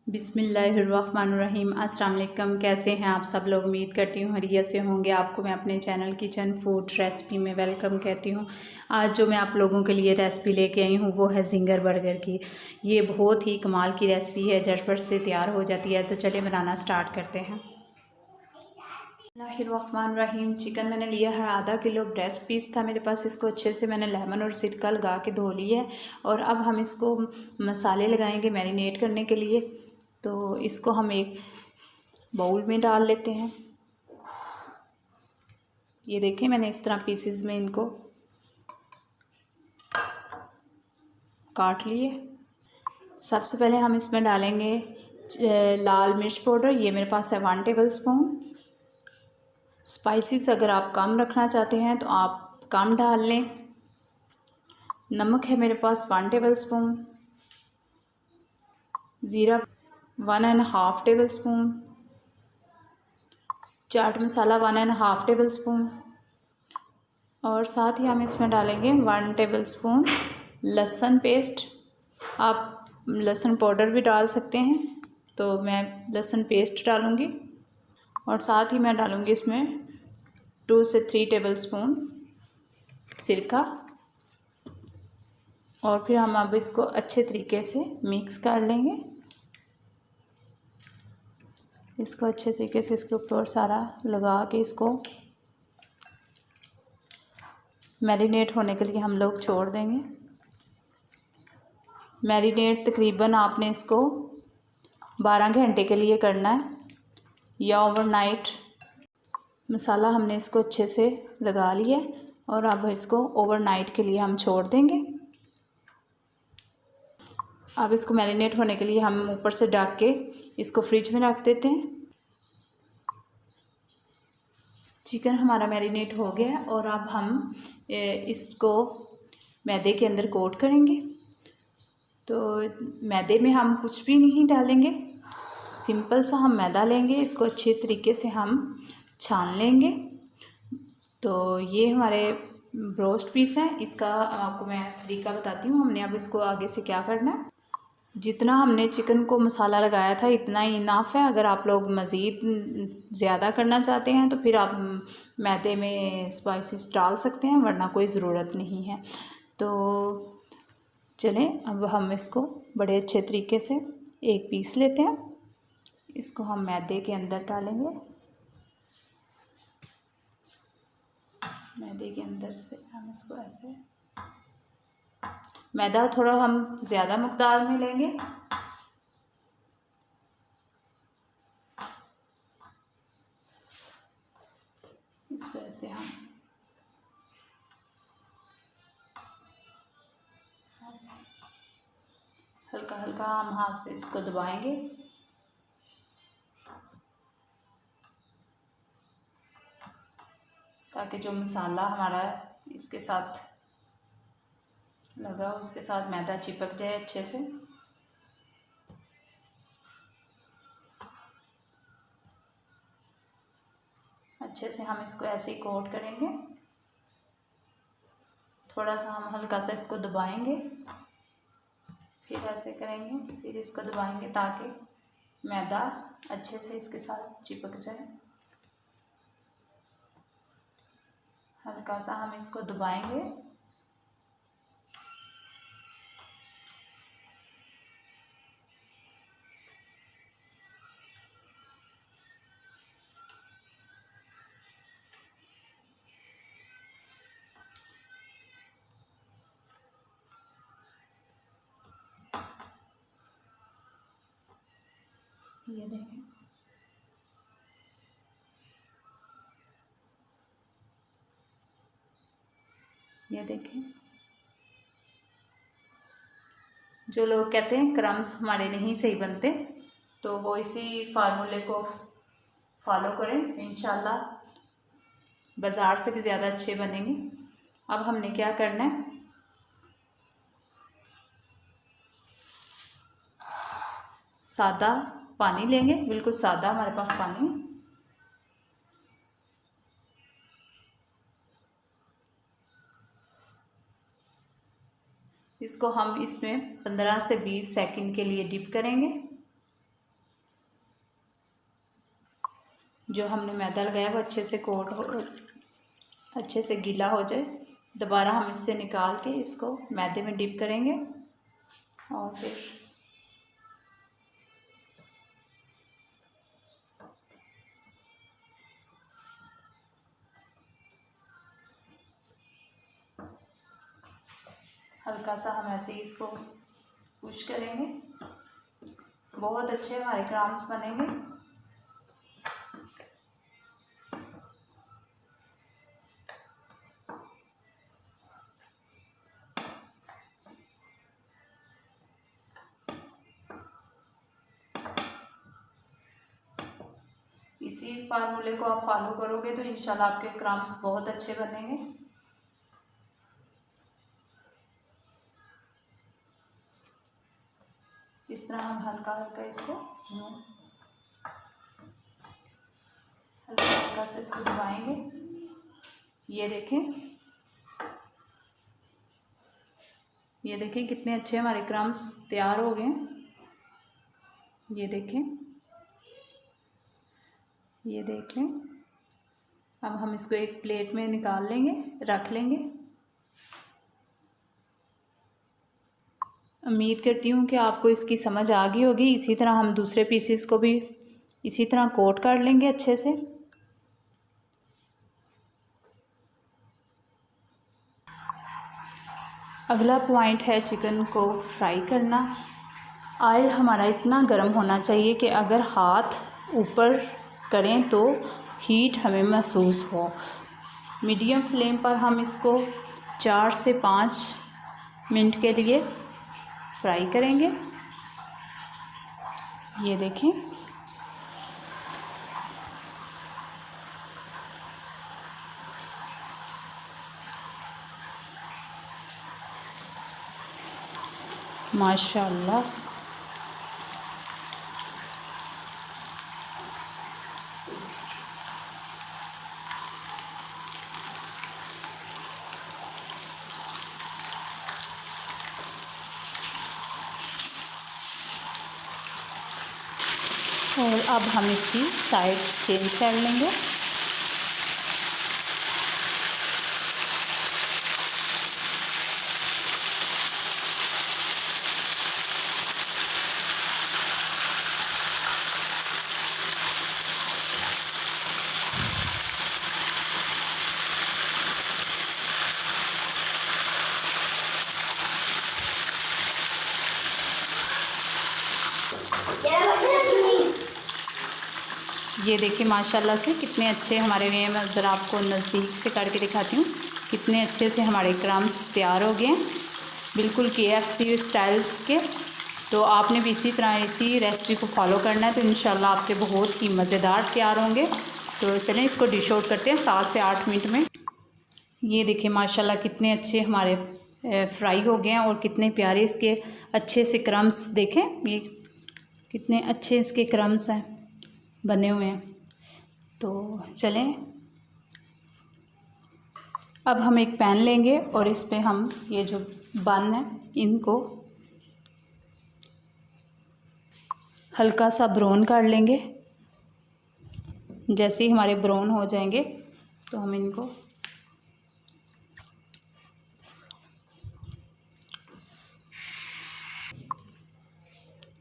बिस्मिल्लाहिर्रहमानिर्रहीम। अस्सलाम वालेकुम। कैसे हैं आप सब लोग? उम्मीद करती हूँ खैरियत से होंगे। आपको मैं अपने चैनल किचन फूड रेसिपी में वेलकम कहती हूँ। आज जो मैं आप लोगों के लिए रेसिपी लेके आई हूँ वो है ज़िंगर बर्गर की। ये बहुत ही कमाल की रेसिपी है, झटपट से तैयार हो जाती है। तो चलिए बनाना स्टार्ट करते हैं। बिस्मिल्लाहिर्रहमानिर्रहीम। चिकन मैंने लिया है आधा किलो। ब्रेस्ट पीस था मेरे पास, इसको अच्छे से मैंने लेमन और सिरका लगा के धो लिया है। और अब हम इसको मसाले लगाएंगे मैरिनेट करने के लिए। तो इसको हम एक बाउल में डाल लेते हैं। ये देखें, मैंने इस तरह पीसेस में इनको काट लिए। सबसे पहले हम इसमें डालेंगे लाल मिर्च पाउडर। ये मेरे पास है 1 टेबल स्पून। स्पाइसेस अगर आप कम रखना चाहते हैं तो आप कम डाल लें। नमक है मेरे पास 1 टेबल स्पून। ज़ीरा 1.5 table spoon. Chaat masala 1.5 table spoon. और साथ ही हम इसमें डालेंगे 1 टेबल स्पून लहसुन पेस्ट। आप लहसुन पाउडर भी डाल सकते हैं, तो मैं लहसुन पेस्ट डालूँगी। और साथ ही मैं डालूँगी इसमें 2 से 3 टेबल स्पून सिरका। और फिर हम अब इसको अच्छे तरीके से मिक्स कर लेंगे। इसको अच्छे तरीके से इसके ऊपर सारा लगा के इसको मैरिनेट होने के लिए हम लोग छोड़ देंगे। मैरिनेट तकरीबन आपने इसको 12 घंटे के लिए करना है या ओवरनाइट। मसाला हमने इसको अच्छे से लगा लिया और अब इसको ओवरनाइट के लिए हम छोड़ देंगे। अब इसको मैरिनेट होने के लिए हम ऊपर से ढक के इसको फ्रिज में रख देते हैं। चिकन हमारा मैरिनेट हो गया और अब हम इसको मैदे के अंदर कोट करेंगे। तो मैदे में हम कुछ भी नहीं डालेंगे, सिंपल सा हम मैदा लेंगे, इसको अच्छे तरीके से हम छान लेंगे। तो ये हमारे ब्रोस्ट पीस है। इसका आपको मैं तरीका बताती हूँ। हमने अब इसको आगे से क्या करना है, जितना हमने चिकन को मसाला लगाया था इतना ही इनाफ है। अगर आप लोग मज़ीद ज़्यादा करना चाहते हैं तो फिर आप मैदे में स्पाइसेस डाल सकते हैं, वरना कोई ज़रूरत नहीं है। तो चलें, अब हम इसको बड़े अच्छे तरीके से एक पीस लेते हैं। इसको हम मैदे के अंदर डालेंगे। मैदे के अंदर से हम इसको ऐसे, मैदा थोड़ा हम ज़्यादा मकदार में लेंगे। इसको ऐसे हम हल्का हल्का हम हाथ से इसको दबाएंगे। ताकि जो मसाला हमारा इसके साथ लगा उसके साथ मैदा चिपक जाए अच्छे से। अच्छे से हम इसको ऐसे ही कोट करेंगे। थोड़ा सा हम हल्का सा इसको दबाएंगे, फिर ऐसे करेंगे, फिर इसको दबाएंगे ताकि मैदा अच्छे से इसके साथ चिपक जाए। हल्का सा हम इसको दबाएंगे। ये देखें, ये देखें। जो लोग कहते हैं क्रम्स हमारे नहीं सही बनते, तो वो इसी फार्मूले को फॉलो करें, इंशाल्लाह बाज़ार से भी ज़्यादा अच्छे बनेंगे। अब हमने क्या करना है, सादा पानी लेंगे, बिल्कुल सादा हमारे पास पानी। इसको हम इसमें 15 से 20 सेकंड के लिए डिप करेंगे। जो हमने मैदा लगाया वो अच्छे से कोट हो, अच्छे से गीला हो जाए। दोबारा हम इससे निकाल के इसको मैदे में डिप करेंगे और फिर हल्का सा हम ऐसे ही इसको पुश करेंगे। बहुत अच्छे हमारे क्रम्स बनेंगे। इसी फार्मूले को आप फॉलो करोगे तो इंशाल्लाह आपके क्रम्स बहुत अच्छे बनेंगे। इस तरह हम हल्का हल्का इसको हल्का हल्का से इसको दबाएंगे। ये देखें कितने अच्छे हमारे क्रम्स तैयार हो गए। ये देखें, ये देख लें। अब हम इसको एक प्लेट में निकाल लेंगे, रख लेंगे। उम्मीद करती हूँ कि आपको इसकी समझ आ गई होगी। इसी तरह हम दूसरे पीसेस को भी इसी तरह कोट कर लेंगे अच्छे से। अगला पॉइंट है चिकन को फ्राई करना। ऑयल हमारा इतना गर्म होना चाहिए कि अगर हाथ ऊपर करें तो हीट हमें महसूस हो। मीडियम फ्लेम पर हम इसको 4 से 5 मिनट के लिए फ्राई करेंगे। ये देखें, माशाअल्लाह और अब हम इसकी साइड चेंज कर लेंगे। ये देखिए माशाल्लाह से कितने अच्छे हमारे हुए हैं। मैं ज़रा आपको नज़दीक से करके दिखाती हूँ कितने अच्छे से हमारे क्रम्स तैयार हो गए हैं, बिल्कुल KFC स्टाइल के। तो आपने भी इसी तरह इसी रेसिपी को फॉलो करना है तो इंशाल्लाह आपके बहुत ही मज़ेदार तैयार होंगे। तो चलें इसको डिश आउट करते हैं 7 से 8 मिनट में। ये देखिए माशाल्लाह कितने अच्छे हमारे फ्राई हो गए हैं और कितने प्यारे इसके अच्छे से क्रम्स देखें। ये कितने अच्छे इसके क्रम्स हैं बने हुए हैं। तो चलें अब हम एक पैन लेंगे और इस पे हम ये जो बन है इनको हल्का सा ब्राउन कर लेंगे। जैसे ही हमारे ब्राउन हो जाएंगे तो हम इनको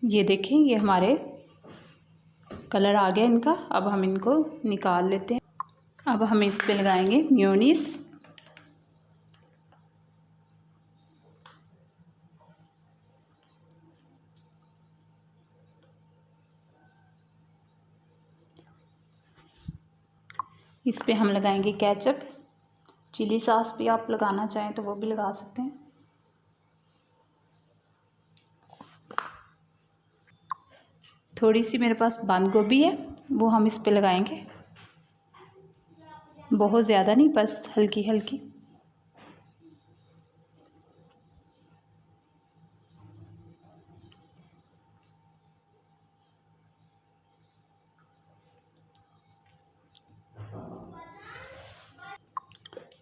ये देखें, ये हमारे कलर आ गया इनका। अब हम इनको निकाल लेते हैं। अब हम इस पे लगाएंगे मेयोनीज। इस पे हम लगाएंगे केचप। चिली सॉस भी आप लगाना चाहें तो वो भी लगा सकते हैं। थोड़ी सी मेरे पास बंद गोभी है वो हम इस पे लगाएंगे, बहुत ज़्यादा नहीं, बस हल्की हल्की।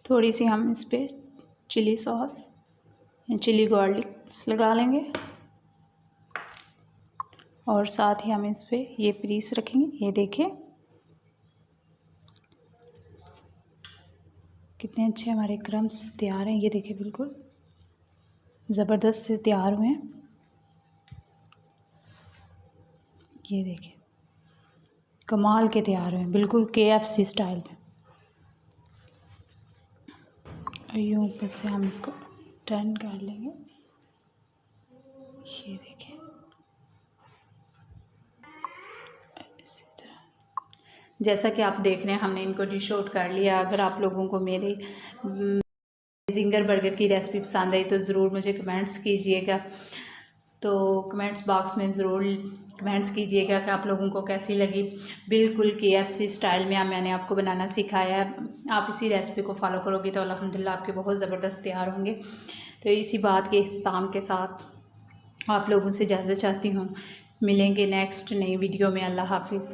थोड़ी सी हम इस पे चिली सॉस या चिली गार्लिक लगा लेंगे और साथ ही हम इस पे ये पीस रखेंगे। ये देखें कितने अच्छे हमारे क्रम्स तैयार हैं। ये देखिए बिल्कुल ज़बरदस्त से तैयार हुए हैं। ये देखिए कमाल के तैयार हुए हैं, बिल्कुल KFC स्टाइल में। यूँ ऊपर से हम इसको टर्न कर लेंगे। ये देखिए इसी तरह जैसा कि आप देख रहे हैं हमने इनको डिश आउट कर लिया। अगर आप लोगों को मेरे ज़िंगर बर्गर की रेसिपी पसंद आई तो ज़रूर मुझे कमेंट्स कीजिएगा। तो कमेंट्स बॉक्स में ज़रूर कमेंट्स कीजिएगा कि आप लोगों को कैसी लगी। बिल्कुल KFC स्टाइल में मैंने आपको बनाना सिखाया है। आप इसी रेसिपी को फॉलो करोगे तो अल्हम्दुलिल्लाह आपके बहुत ज़बरदस्त तैयार होंगे। तो इसी बात के इख्तिताम के साथ आप लोगों से इजाज़त चाहती हूँ। मिलेंगे नेक्स्ट नई वीडियो में। अल्लाह हाफ़िज़।